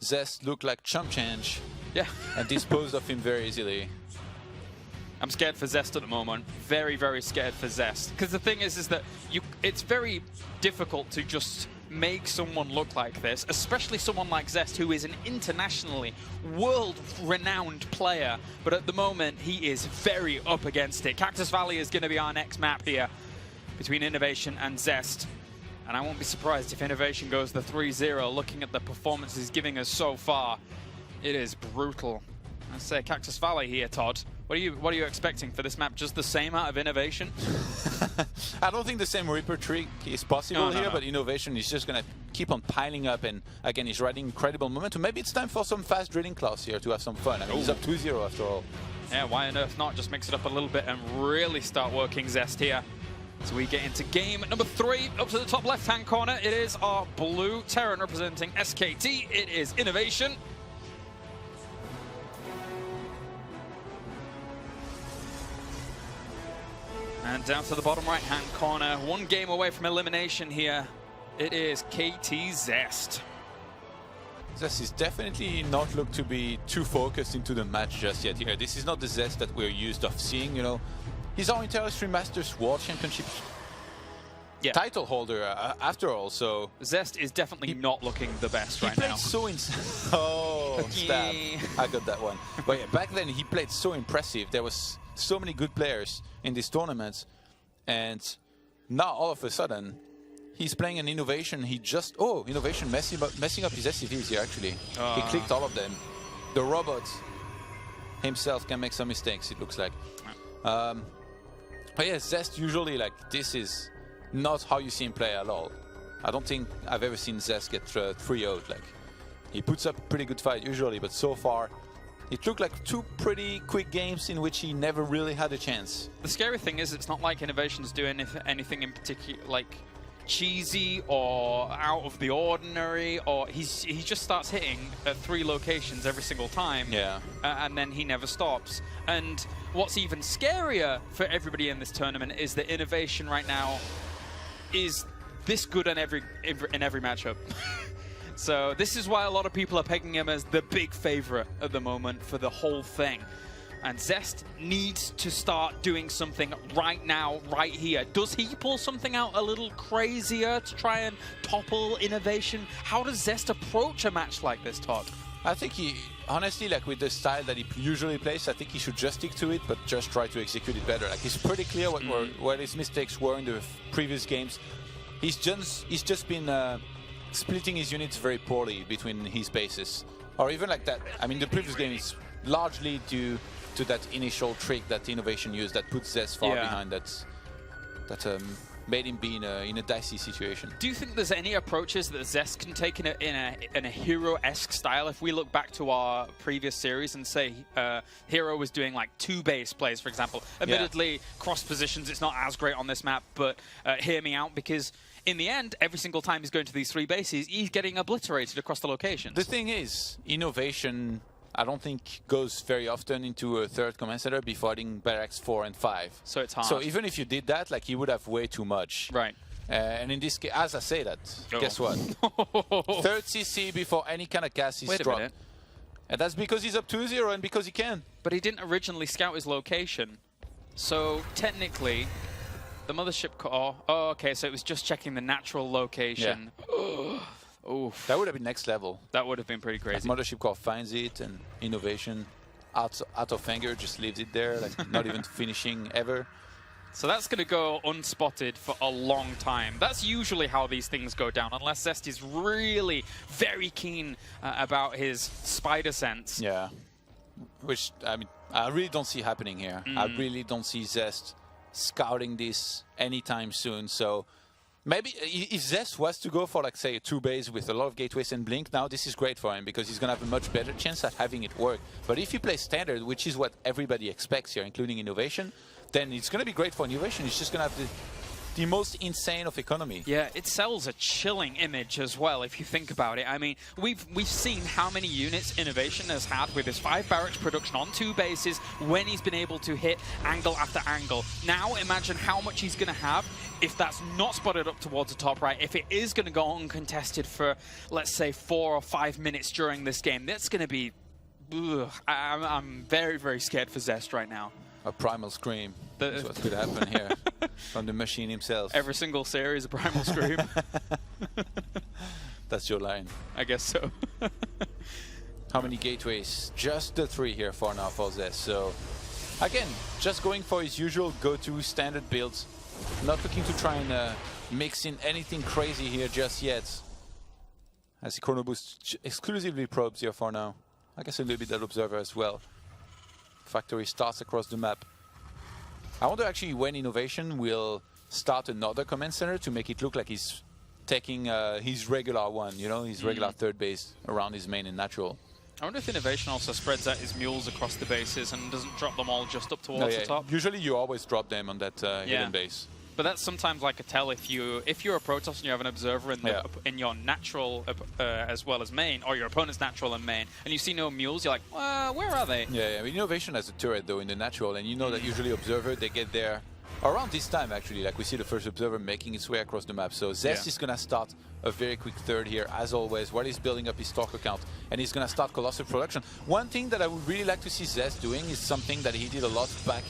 Zest look like chump change. Yeah. And disposed of him very easily. I'm scared for Zest at the moment. Very, very scared for Zest. Because the thing is that it's very difficult to just make someone look like this, especially someone like Zest, who is an internationally world-renowned player. But at the moment, he is very up against it. Cactus Valley is going to be our next map here between INnoVation and Zest. And I won't be surprised if INnoVation goes the 3-0, looking at the performance he's giving us so far. It is brutal. I say Cactus Valley here, Todd. What are you expecting for this map? Just the same out of INnoVation? I don't think the same Reaper trick is possible here, but INnoVation is just going to keep on piling up, and again, he's riding incredible momentum. Maybe it's time for some fast drilling class here to have some fun. I mean, he's up 2-0 after all. Yeah, why on earth not? Just mix it up a little bit and really start working Zest here. So we get into game number 3. Up to the top left-hand corner, it is our blue Terran representing SKT. It is INnoVation. And down to the bottom right-hand corner, 1 game away from elimination here. It is KT Zest. Zest is definitely not looked to be too focused into the match just yet here. This is not the Zest that we're used of seeing, you know. He's our Inter-Extreme Masters World Championship title holder after all, so... Zest is definitely not looking the best right now. He played so oh, stab. I got that one. But yeah, back then he played so impressive. There was so many good players in these tournaments, and now all of a sudden he's playing an INnoVation. He just INnoVation messing up his SCVs here actually. He clicked all of them. The robot himself can make some mistakes, it looks like. But yeah, Zest usually, like, this is not how you see him play at all. I don't think I've ever seen Zest get 3-0'd. Like, he puts up a pretty good fight usually, but so far it looked like 2 pretty quick games in which he never really had a chance. The scary thing is it's not like INnoVation's doing anything in particular, like cheesy or out of the ordinary, or he just starts hitting at 3 locations every single time. Yeah. And then he never stops. And what's even scarier for everybody in this tournament is that INnoVation right now is this good in every matchup. So this is why a lot of people are pegging him as the big favorite at the moment for the whole thing. And Zest needs to start doing something right now, right here. Does he pull something out a little crazier to try and topple INnoVation? How does Zest approach a match like this, Todd? I think he, honestly, like with the style that he usually plays, I think he should just stick to it, but just try to execute it better. Like, it's pretty clear what his mistakes were in the previous games. He's just been splitting his units very poorly between his bases. Or even like that, I mean, the previous game is largely due to that initial trick that INnoVation used that puts Zest far behind, that made him be in a dicey situation. Do you think there's any approaches that Zest can take in a hero-esque style? If we look back to our previous series and say Hero was doing like 2 base plays, for example. Admittedly, cross positions, it's not as great on this map, but hear me out, because in the end, every single time he's going to these 3 bases, he's getting obliterated across the locations. The thing is, INnoVation, I don't think, goes very often into a 3rd command center before adding barracks 4 and 5. So it's hard. So even if you did that, like, he would have way too much. Right. And in this case, as I say that, guess what? 3rd CC before any kind of gas is Wait a dropped. minute. And that's because he's up 2-0 and because he can. But he didn't originally scout his location. So technically, the mothership... Oh, okay, so it was just checking the natural location. Yeah. Oof. That would have been next level. That would have been pretty crazy. Like, Mothership Core finds it, and INnoVation out of anger just leaves it there, like not even finishing ever. So that's going to go unspotted for a long time. That's usually how these things go down, unless Zest is really very keen about his spider sense. Yeah, which, I mean, I really don't see happening here. I really don't see Zest scouting this anytime soon. So maybe if Zest was to go for, like, say, a 2-base with a lot of gateways and blink, now this is great for him because he's going to have a much better chance at having it work. But if he plays standard, which is what everybody expects here, including INnoVation, then it's going to be great for INnoVation. It's just going to have the most insane of economy. Yeah, it sells a chilling image as well, if you think about it. I mean, we've seen how many units INnoVation has had with his 5 barracks production on 2 bases when he's been able to hit angle after angle. Now imagine how much he's going to have if that's not spotted up towards the top right. If it is going to go uncontested for, let's say, 4 or 5 minutes during this game, that's going to be... Ugh, I'm very, very scared for Zest right now. A primal scream. That's what could happen here from the machine himself. Every single series, a primal scream. That's your line. I guess so. How many gateways? Just the 3 here for now for Zest. So, again, just going for his usual go-to standard builds. Not looking to try and mix in anything crazy here just yet. As the Chrono Boost exclusively probes here for now. I guess a little bit that Observer as well. Factory starts across the map. I wonder actually when INnoVation will start another command center to make it look like he's taking his regular one, you know, his regular 3rd base around his main and natural. I wonder if INnoVation also spreads out his mules across the bases and doesn't drop them all just up towards the top. Usually you always drop them on that hidden base. But that's sometimes like a tell if you're a Protoss and you have an Observer in your natural as well as main, or your opponent's natural and main, and you see no mules, you're like, where are they? Yeah, INnoVation has a turret though in the natural, and you know that usually Observer, they get there around this time actually, like we see the first Observer making its way across the map. So Zest is going to start a very quick 3rd here, as always, while he's building up his stock account, and he's going to start Colossal production. One thing that I would really like to see Zest doing is something that he did a lot back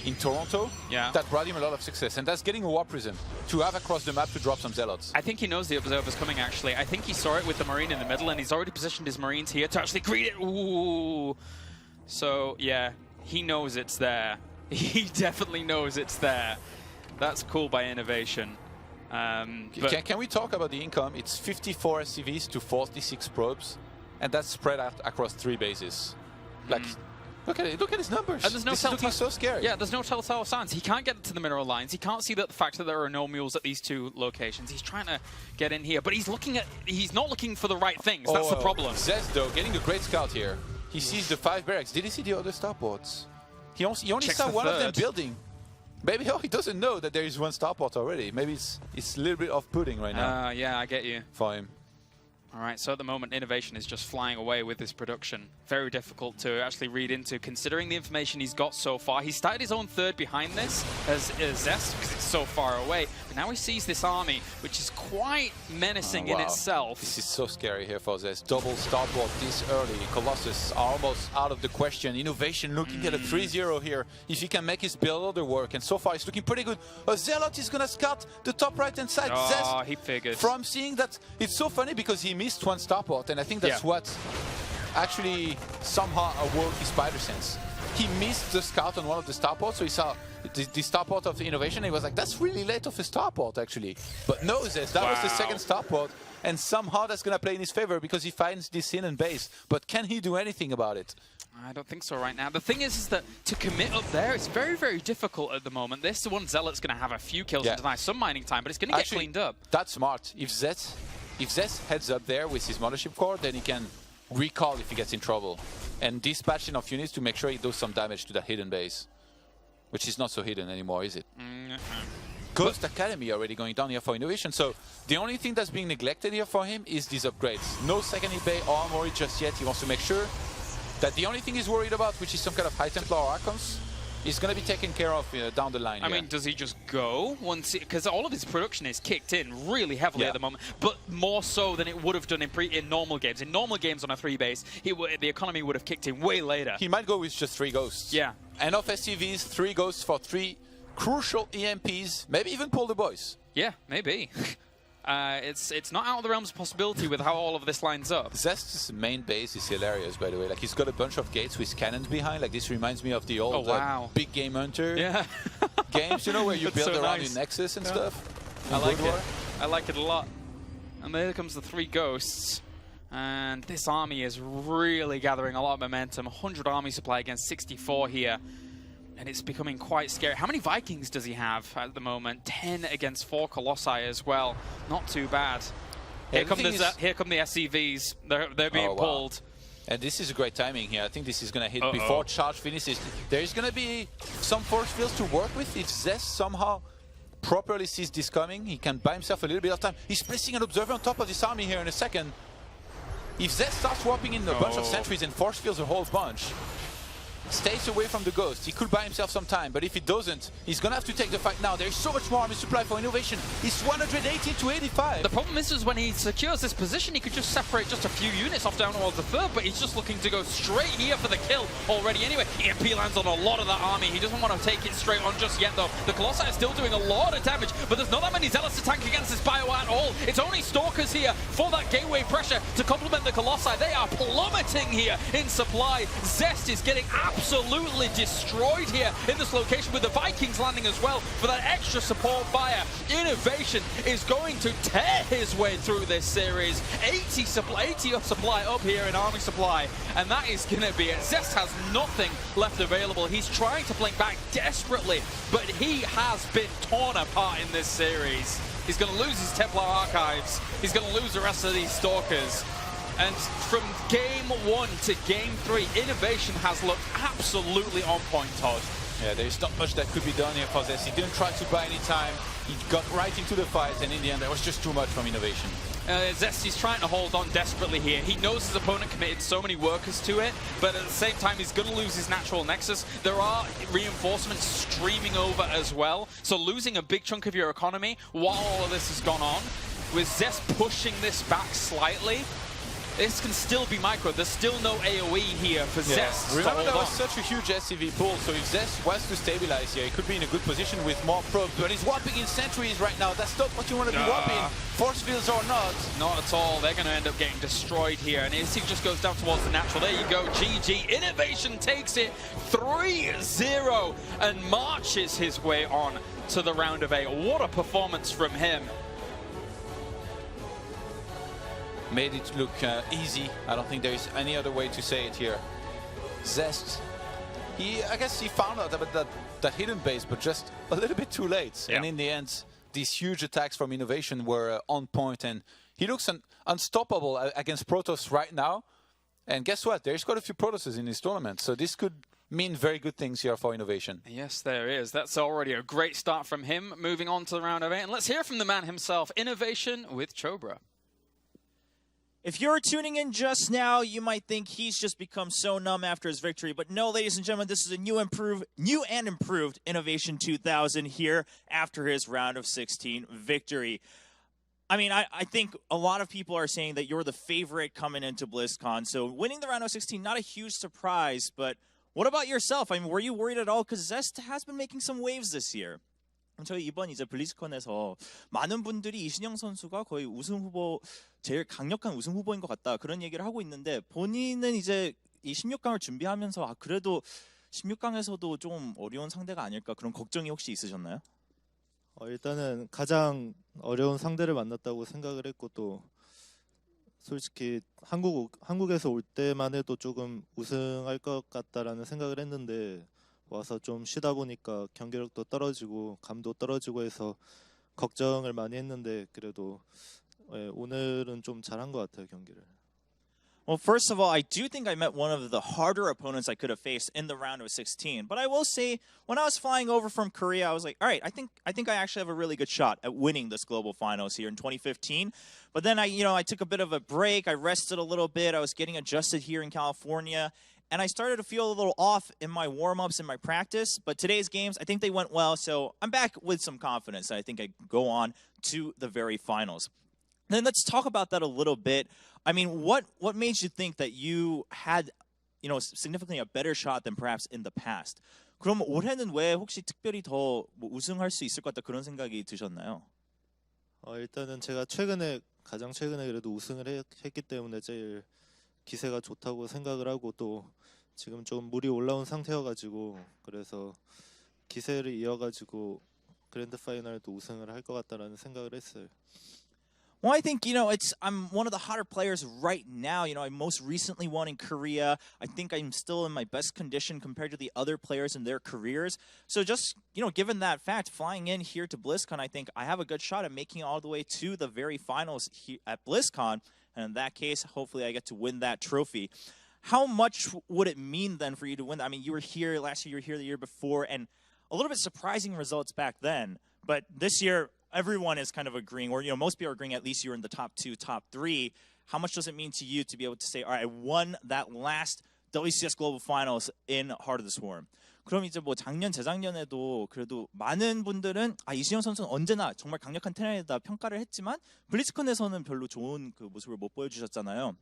in Toronto that brought him a lot of success, and that's getting a War Prism to have across the map to drop some Zealots. I think he knows the Observer's coming, actually. I think he saw it with the Marine in the middle, and he's already positioned his Marines here to actually greet it. Ooh. So, yeah, he knows it's there. He definitely knows it's there. That's cool by INnoVation. Can we talk about the income? It's 54 SCVs to 46 probes, and that's spread out across 3 bases. Like, look at it. Look at his numbers. And there's no this is looking so scary. Yeah, there's no telltale signs. He can't get to the mineral lines. He can't see the fact that there are no mules at these 2 locations. He's trying to get in here, but he's not looking for the right things. That's the problem. Zest, though, getting a great scout here. He sees the 5 barracks. Did he see the other starports? He only saw one of them building. Maybe he doesn't know that there is 1 starport already. Maybe it's a little bit off-putting right now. Yeah, I get you. For him. All right, so at the moment, INnoVation is just flying away with this production. Very difficult to actually read into, considering the information he's got so far. He started his own third behind this as Zest, because it's so far away. But now he sees this army, which is quite menacing in itself. This is so scary here for Zest. Double starboard this early. Colossus are almost out of the question. INnoVation looking at a 3-0 here. If he can make his build work, and so far he's looking pretty good. A Zealot is going to scout the top right-hand side. Oh, Zest, he figured. from seeing that, it's so funny because he missed one starport, and I think that's what actually somehow awoke his spider sense. He missed the scout on one of the starports, so he saw the starport of the INnoVation, and he was like, that's really late of a starport, actually. But no, Zest, that was the second starport, and somehow that's going to play in his favor because he finds this hidden base. But can he do anything about it? I don't think so right now. The thing is that to commit up there, it's very, very difficult at the moment. This one Zealot's going to have a few kills and deny some mining time, but it's going to get cleaned up. That's smart. If Zest heads up there with his mothership core, then he can recall if he gets in trouble and dispatch enough units to make sure he does some damage to that hidden base, which is not so hidden anymore, is it? Ghost Academy already going down here for INnoVation, so the only thing that's being neglected here for him is these upgrades. No second hit bay or armory just yet. He wants to make sure that the only thing he's worried about, which is some kind of High Templar or Archons, is going to be taken care of down the line. I mean, does he just go once? Because all of his production is kicked in really heavily at the moment, but more so than it would have done in normal games. In normal games on a 3 base, the economy would have kicked in way later. He might go with just 3 ghosts. Yeah. Enough SCVs, 3 ghosts for 3 crucial EMPs, maybe even pull the boys. Yeah, maybe. It's not out of the realms of possibility with how all of this lines up. Zest's main base is hilarious, by the way. Like, he's got a bunch of gates with cannons behind. Like, this reminds me of the old Big Game Hunter games, you know, where you build around your Nexus and stuff. I like it. I like it a lot. And there comes the 3 ghosts. And this army is really gathering a lot of momentum. 100 army supply against 64 here. And it's becoming quite scary. How many Vikings does he have at the moment? 10 against 4 Colossi as well. Not too bad. Here come the SCVs. They're being pulled. And this is a great timing here. I think this is going to hit before charge finishes. There is going to be some force fields to work with. If Zest somehow properly sees this coming, he can buy himself a little bit of time. He's placing an observer on top of this army here in a second. If Zest starts swapping in a bunch of sentries and force fields a whole bunch, stays away from the ghost, he could buy himself some time, but if he doesn't, he's gonna have to take the fight now. There's so much more army supply for INnoVation. He's 180 to 85. The problem is when he secures this position, he could just separate just a few units off down towards the third, but he's just looking to go straight here for the kill already anyway. EMP lands on a lot of that army. He doesn't want to take it straight on just yet, though. The Colossi is still doing a lot of damage, but there's not that many Zealots to tank against this bio at all. It's only Stalkers here for that gateway pressure to complement the Colossi. They are plummeting here in supply. Zest is getting absolutely destroyed here in this location, with the Vikings landing as well for that extra support fire. INnoVation is going to tear his way through this series. 80 of supply up here in army supply, and that is going to be it. Zest has nothing left available. He's trying to blink back desperately, but he has been torn apart in this series. He's going to lose his Templar Archives. He's going to lose the rest of these Stalkers. And from game 1 to game 3, INnoVation has looked absolutely on point, Todd. Yeah, there's not much that could be done here for Zest. He didn't try to buy any time. He got right into the fight, and in the end, there was just too much from INnoVation. Zest is trying to hold on desperately here. He knows his opponent committed so many workers to it, but at the same time, he's going to lose his natural nexus. There are reinforcements streaming over as well, so losing a big chunk of your economy while all of this has gone on, with Zest pushing this back slightly, this can still be micro. There's still no AoE here for Zest. Remember, that was such a huge SCV pool, so if Zest was to stabilize here, he could be in a good position with more probes, but he's whopping in sentries right now. That's not what you want to be whopping, force fields or not. Not at all. They're going to end up getting destroyed here, and he just goes down towards the natural. There you go, GG. INnoVation takes it 3-0 and marches his way on to the round of 8. What a performance from him. Made it look easy. I don't think there is any other way to say it here. Zest, I guess he found out about that hidden base, but just a little bit too late. Yeah. And in the end, these huge attacks from INnoVation were on point, and he looks unstoppable against Protoss right now. And guess what? There's quite a few Protosses in this tournament, so this could mean very good things here for INnoVation. Yes, there is. That's already a great start from him. Moving on to the round of 8, and let's hear from the man himself, INnoVation with Chobra. If you're tuning in just now, you might think he's just become so numb after his victory. But no, ladies and gentlemen, this is a new and improved INnoVation 2000 here after his round of 16 victory. I mean, I think a lot of people are saying that you're the favorite coming into BlizzCon. So winning the round of 16, not a huge surprise. But what about yourself? I mean, were you worried at all? Because Zest has been making some waves this year. 저희 이번 이제 블리즈컨에서 많은 분들이 이신영 선수가 거의 우승 후보 제일 강력한 우승 후보인 것 같다 그런 얘기를 하고 있는데 본인은 이제 이 16강을 준비하면서 그래도 16강에서도 좀 어려운 상대가 아닐까 그런 걱정이 혹시 있으셨나요? 일단은 가장 어려운 상대를 만났다고 생각을 했고 또 솔직히 한국에서 올 때만 해도 조금 우승할 것 같다라는 생각을 했는데 와서 좀 쉬다 보니까 경기력도 떨어지고 감도 떨어지고 해서 걱정을 많이 했는데 그래도 오늘은 좀 잘한 것 같아요 경기를. Well, first of all, I do think I met one of the harder opponents I could have faced in the round of 16. But I will say, when I was flying over from Korea, I was like, all right, I think I actually have a really good shot at winning this global finals here in 2015. But then I took a bit of a break. I rested a little bit. I was getting adjusted here in California. And I started to feel a little off in my warm-ups and my practice. But today's games, I think they went well. So I'm back with some confidence. I think I go on to the very finals. Then let's talk about that a little bit. I mean, what made you think that you had, significantly a better shot than perhaps in the past? 그럼 올해는 왜 혹시 특별히 더 우승할 수 있을 것 같다 그런 생각이 드셨나요? 일단은 제가 가장 최근에 그래도 우승을 했기 때문에 제일 기세가 좋다고 생각을 하고 또 지금 좀 물이 올라온 상태여가지고 그래서 기세를 이어가지고 그랜드 파이널도 우승을 할 것 같다라는 생각을 했어요. Well, I think, I'm one of the hotter players right now. I most recently won in Korea. I think I'm still in my best condition compared to the other players in their careers. So just, given that fact, flying in here to BlizzCon, I think I have a good shot at making it all the way to the very finals here at BlizzCon. And in that case, hopefully I get to win that trophy. How much would it mean then for you to win? I mean, you were here last year, you were here the year before, and a little bit surprising results back then. But this year, everyone is kind of agreeing, or most people are agreeing at least you're in the top 2, top 3. How much does it mean to you to be able to say, all right, I won that last WCS Global Finals in Heart of the Swarm? 그럼 이제 작년, 재작년에도 그래도 많은 분들은 이신영 선수는 언제나 정말 강력한 테란이다 평가를 했지만 블리즈컨에서는 별로 좋은 그 모습을 못 보여주셨잖아요.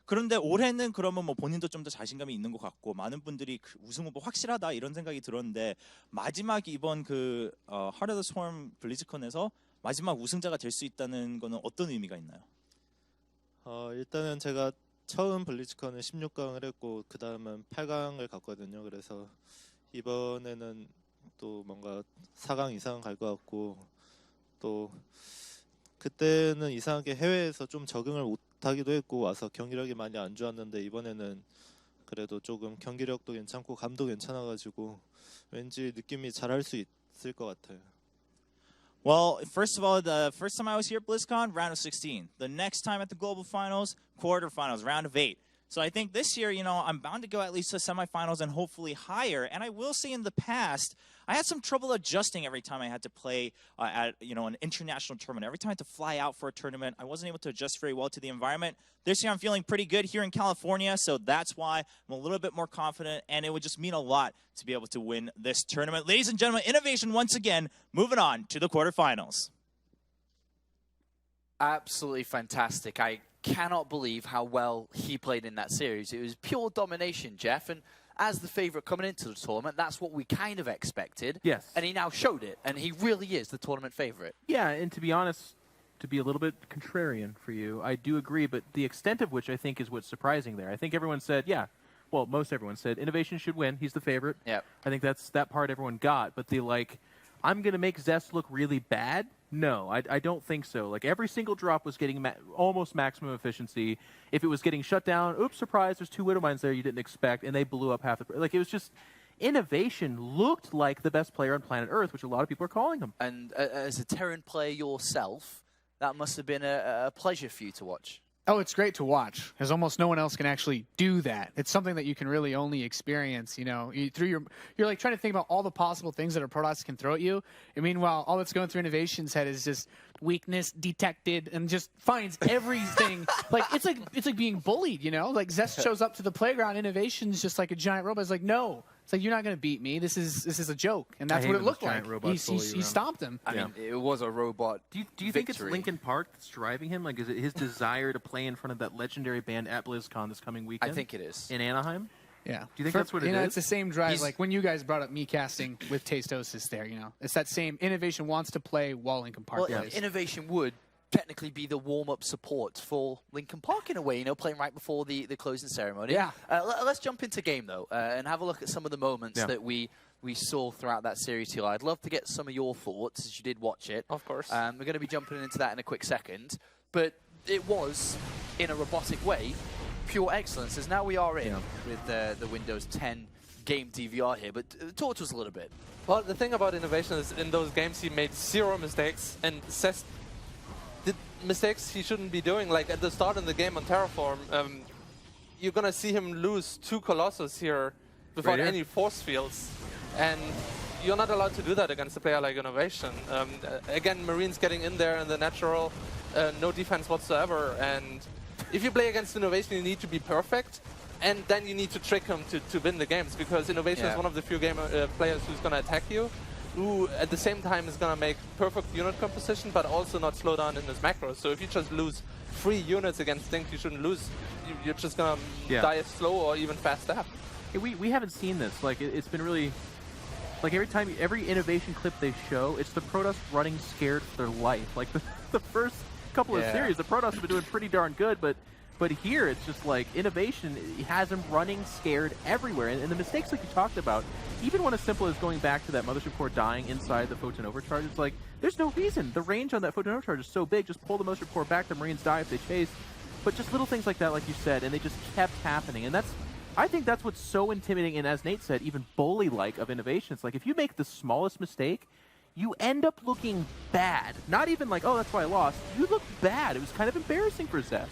그런데 올해는 그러면 본인도 좀 더 자신감이 있는 것 같고 많은 분들이 우승 후보 확실하다 이런 생각이 들었는데 마지막 이번 Heart of the Swarm 블리즈컨에서 마지막 우승자가 될 수 있다는 거는 어떤 의미가 있나요? 일단은 제가 처음 블리즈컨은 16강을 했고 그 다음은 8강을 갔거든요. 그래서 이번에는 또 뭔가 4강 이상 갈 것 같고 또 그때는 이상하게 해외에서 좀 적응을 못하기도 했고 와서 경기력이 많이 안 좋았는데 이번에는 그래도 조금 경기력도 괜찮고 감도 괜찮아가지고 왠지 느낌이 잘할 수 있을 것 같아요. Well, first of all, the first time I was here at BlizzCon, round of 16. The next time at the Global Finals, quarterfinals, round of 8. So I think this year, I'm bound to go at least to semifinals and hopefully higher. And I will say in the past, I had some trouble adjusting every time I had to play at, an international tournament. Every time I had to fly out for a tournament, I wasn't able to adjust very well to the environment. This year, I'm feeling pretty good here in California, so that's why I'm a little bit more confident, and it would just mean a lot to be able to win this tournament. Ladies and gentlemen, INnoVation once again, moving on to the quarterfinals. Absolutely fantastic. I cannot believe how well he played in that series. It was pure domination, Jeff, and as the favourite coming into the tournament, that's what we kind of expected. Yes. And he now showed it, and he really is the tournament favourite. Yeah, and to be honest, to be a little bit contrarian for you, I do agree, but the extent of which I think is what's surprising there. I think everyone said, most everyone said INnoVation should win. He's the favorite. Yep. I think that's that part everyone got, but I'm going to make Zest look really bad? No, I don't think so. Every single drop was getting almost maximum efficiency. If it was getting shut down, oops, surprise, there's 2 Widow Mines there you didn't expect, and they blew up half the... it was just... INnoVation looked like the best player on planet Earth, which a lot of people are calling him. And as a Terran player yourself, that must have been a pleasure for you to watch. Oh, it's great to watch, because almost no one else can actually do that. It's something that you can really only experience, you're like trying to think about all the possible things that a Protoss can throw at you. And meanwhile, all that's going through INnoVation's head is just weakness detected and just finds everything. It's like being bullied, Like Zest shows up to the playground, INnoVation's just like a giant robot. It's like, no. It's like, you're not going to beat me. This is a joke. And that's what it looked like. He stomped him. I mean, it was a robot. Do you think it's Linkin Park that's driving him? Like, is it his desire to play in front of that legendary band at BlizzCon this coming weekend? I think it is. In Anaheim? Yeah. Do you think that's what it is? It's the same drive. Like when you guys brought up me casting with Tastosis there, it's that same INnoVation wants to play while Linkin Park plays. INnoVation would technically be the warm-up support for Linkin Park in a way, playing right before the closing ceremony. Yeah. Let's jump into game, though, and have a look at some of the moments that we saw throughout that series, Tila. I'd love to get some of your thoughts as you did watch it. Of course. We're going to be jumping into that in a quick second. But it was, in a robotic way, pure excellence, as now we are in with the Windows 10 game DVR here. But talk to us a little bit. Well, the thing about INnoVation is in those games he made 0 mistakes, and Zest did mistakes he shouldn't be doing. Like at the start of the game on Terraform, you're going to see him lose 2 Colossus here without any force fields. And you're not allowed to do that against a player like INnoVation. Again, Marines getting in there in the natural, no defense whatsoever. And if you play against INnoVation, you need to be perfect. And then you need to trick him to win the games, because INnoVation is one of the few players who's going to attack you, who at the same time is going to make perfect unit composition, but also not slow down in his macros. So if you just lose 3 units against things you shouldn't lose, you're just going to die slow or even fast death. Yeah, we haven't seen this. Like, it's been really... Like, every INnoVation clip they show, it's the Protoss running scared for their life. Like, the first couple of series, the Protoss have been doing pretty darn good, but here it's just like INnoVation has them running scared everywhere. And the mistakes like you talked about, even one as simple as going back to that Mothership Core dying inside the Photon Overcharge, it's like, there's no reason. The range on that Photon Overcharge is so big, just pull the Mothership Core back, the Marines die if they chase. But just little things like that, like you said, and they just kept happening. And I think that's what's so intimidating, and as Nate said, even bully-like of INnoVation. It's like, if you make the smallest mistake, you end up looking bad. Not even like, oh, that's why I lost. You look bad. It was kind of embarrassing for Zest.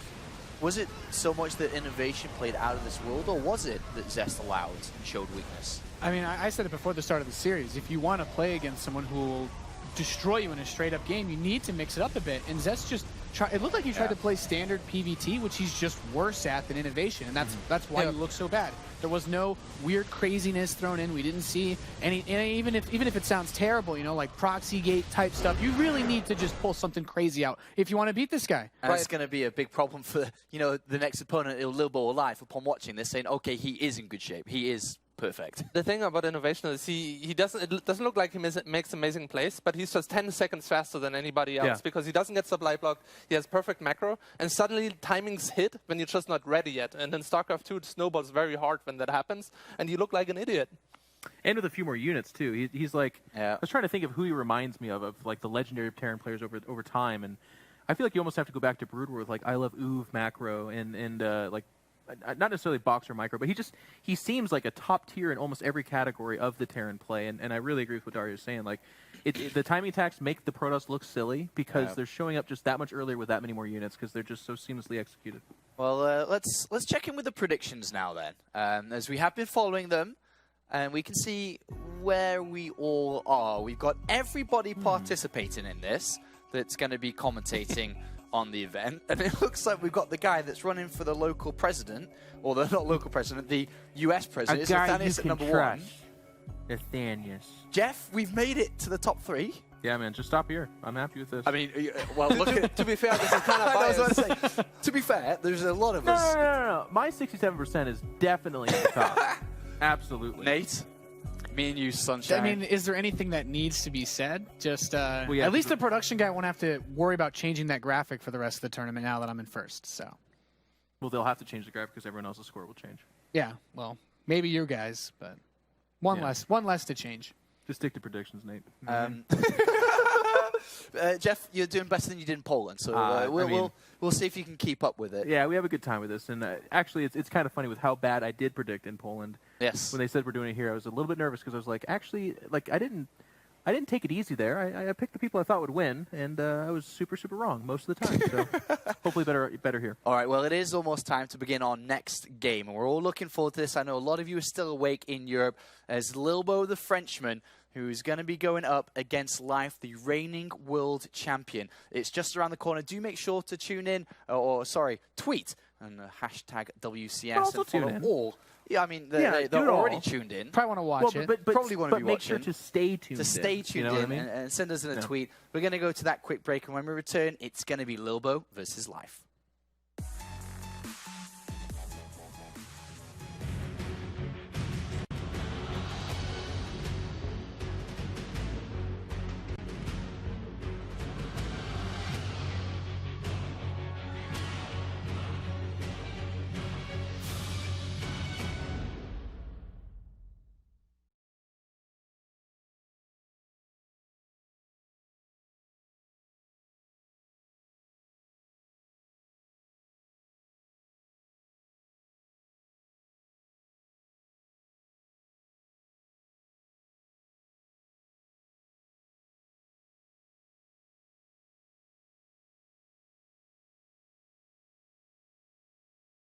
Was it so much that INnoVation played out of this world, or was it that Zest allowed and showed weakness? I mean, I said it before the start of the series. If you want to play against someone who will destroy you in a straight-up game, you need to mix it up a bit. And Zest just it looked like he tried to play standard PvT, which he's just worse at than INnoVation, and that's why he looks so bad. There was no weird craziness thrown in. We didn't see any, and even if it sounds terrible, like proxy gate type stuff, you really need to just pull something crazy out if you want to beat this guy. And it's going to be a big problem for the next opponent. He'll live or life upon watching this, saying, okay, he is in good shape. He is perfect. The thing about INnoVation is it doesn't look like he makes amazing plays, but he's just 10 seconds faster than anybody else because he doesn't get supply block. He has perfect macro, and suddenly timings hit when you're just not ready yet. And in StarCraft 2, it snowballs very hard when that happens, and you look like an idiot. And with a few more units too. He's like, I was trying to think of who he reminds me of like the legendary Terran players over time, and I feel like you almost have to go back to Brood War with like I Love Uv macro and like. Not necessarily boxer micro, but he seems like a top tier in almost every category of the Terran play, and I really agree with what Dario's saying. Like, the timing attacks make the Protoss look silly because they're showing up just that much earlier with that many more units because they're just so seamlessly executed. Well, let's check in with the predictions now then, as we have been following them, and we can see where we all are. We've got everybody participating in this that's going to be commentating on the event, and it looks like we've got the guy that's running for the local president, or the not local president, the US president. A guy Athanius at number trust. 1. Athanius. Jeff, we've made it to the top 3. Yeah, man, just stop here. I'm happy with this. I mean, well, look at to be fair, this is kind of biased. To be fair, there's a lot of us. No. My 67% is definitely at the top. Absolutely. Nate? Me and you, sunshine. I mean, is there anything that needs to be said? Just at least the production guy won't have to worry about changing that graphic for the rest of the tournament now that I'm in first. So, well, they'll have to change the graphic because everyone else's score will change. Yeah, well, maybe you guys, but one less to change. Just stick to predictions, Nate. Jeff, you're doing better than you did in Poland, so we'll see if you can keep up with it. Yeah, we have a good time with this, and actually, it's kind of funny with how bad I did predict in Poland. Yes. When they said we're doing it here, I was a little bit nervous because I was like, actually, like I didn't I didn't take it easy there. I picked the people I thought would win, and I was super, super wrong most of the time. So hopefully better here. All right, well, it is almost time to begin our next game, and we're all looking forward to this. I know a lot of you are still awake in Europe as Lilbo the Frenchman, who's going to be going up against Life, the reigning world champion. It's just around the corner. Do make sure to tune in, tweet and hashtag WCS and follow all. Yeah, I mean, they're already tuned in. Probably want to watch it. But probably want to be make watching. sure to stay tuned in. To stay tuned you know in what I mean? and send us in a tweet. We're going to go to that quick break, and when we return, it's going to be Lilbo versus Life.